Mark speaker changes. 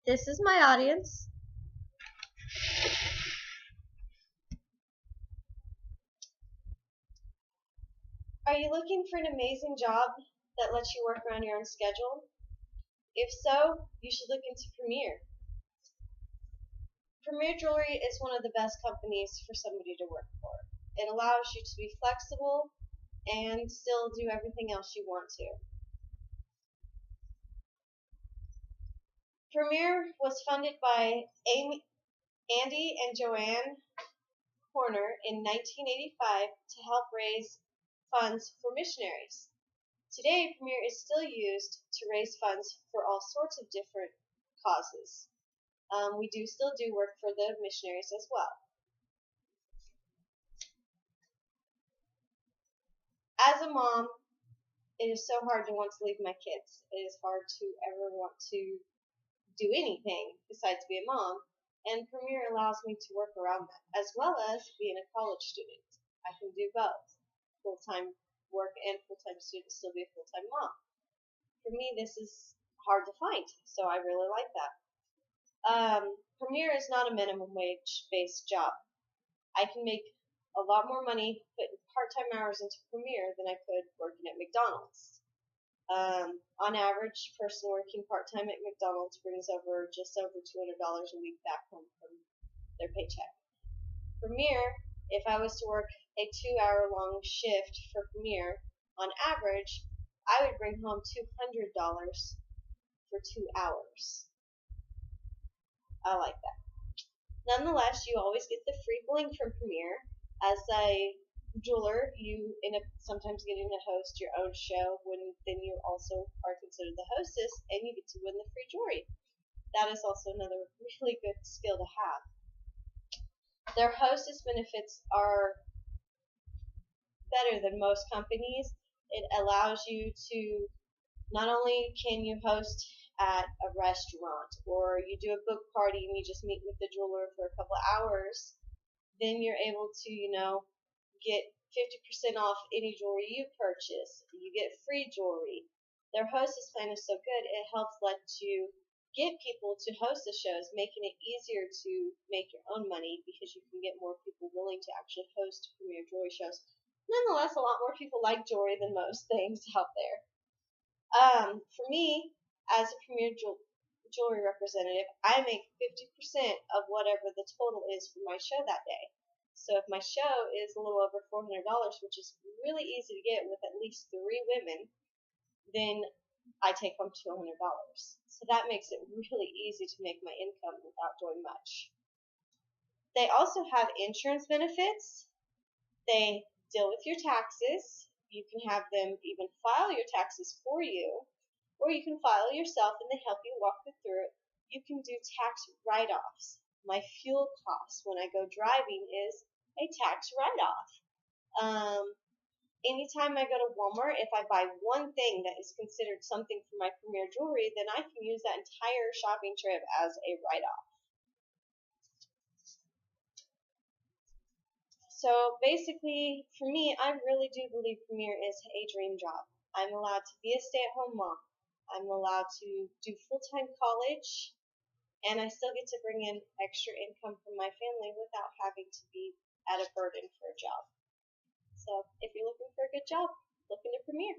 Speaker 1: This is my audience. Are you looking for an amazing job that lets you work around your own schedule? If so, you should look into Premier. Premier Jewelry is one of the best companies for somebody to work for. It allows you to be flexible and still do everything else you want to. Premier was funded by Andy and Joanne Horner in 1985 to help raise funds for missionaries. Today, Premier is still used to raise funds for all sorts of different causes. We do still do work for the missionaries as well. As a mom, it is so hard to want to leave my kids. It is hard to ever want to do anything besides be a mom, and Premier allows me to work around that, as well as being a college student. I can do both, full-time work and full-time student, still be a full-time mom. For me, this is hard to find, so I really like that. Premier is not a minimum wage based job. I can make a lot more money putting part-time hours into Premier than I could working at McDonald's. On average, a person working part-time at McDonald's brings just over $200 a week back home from their paycheck. Premier, if I was to work a 2-hour long shift for Premier, on average, I would bring home $200 for 2 hours. I like that. Nonetheless, you always get the free bling from Premier. As a jeweler, you end up sometimes getting to host your own show when then you also are considered the hostess and you get to win the free jewelry. That is also another really good skill to have. Their hostess benefits are better than most companies. It allows you to not only can you host at a restaurant or you do a book party and you just meet with the jeweler for a couple of hours, then you're able to, get 50% off any jewelry you purchase. You get free jewelry. Their hostess plan is so good, it helps let you get people to host the shows, making it easier to make your own money because you can get more people willing to actually host Premier jewelry shows. Nonetheless, a lot more people like jewelry than most things out there. For me, as a Premier jewelry representative, I make 50% of whatever the total is for my show that day. So if my show is a little over $400, which is really easy to get with at least 3 women, then I take home $200. So that makes it really easy to make my income without doing much. They also have insurance benefits. They deal with your taxes. You can have them even file your taxes for you, or you can file yourself and they help you walk through it. You can do tax write-offs. My fuel costs when I go driving is a tax write-off. Anytime I go to Walmart, if I buy one thing that is considered something for my Premier jewelry, then I can use that entire shopping trip as a write-off. So basically, for me, I really do believe Premier is a dream job. I'm allowed to be a stay-at-home mom. I'm allowed to do full-time college, and I still get to bring in extra income from my family without having to be at a burden for a job. So if you're looking for a good job, look into Premier.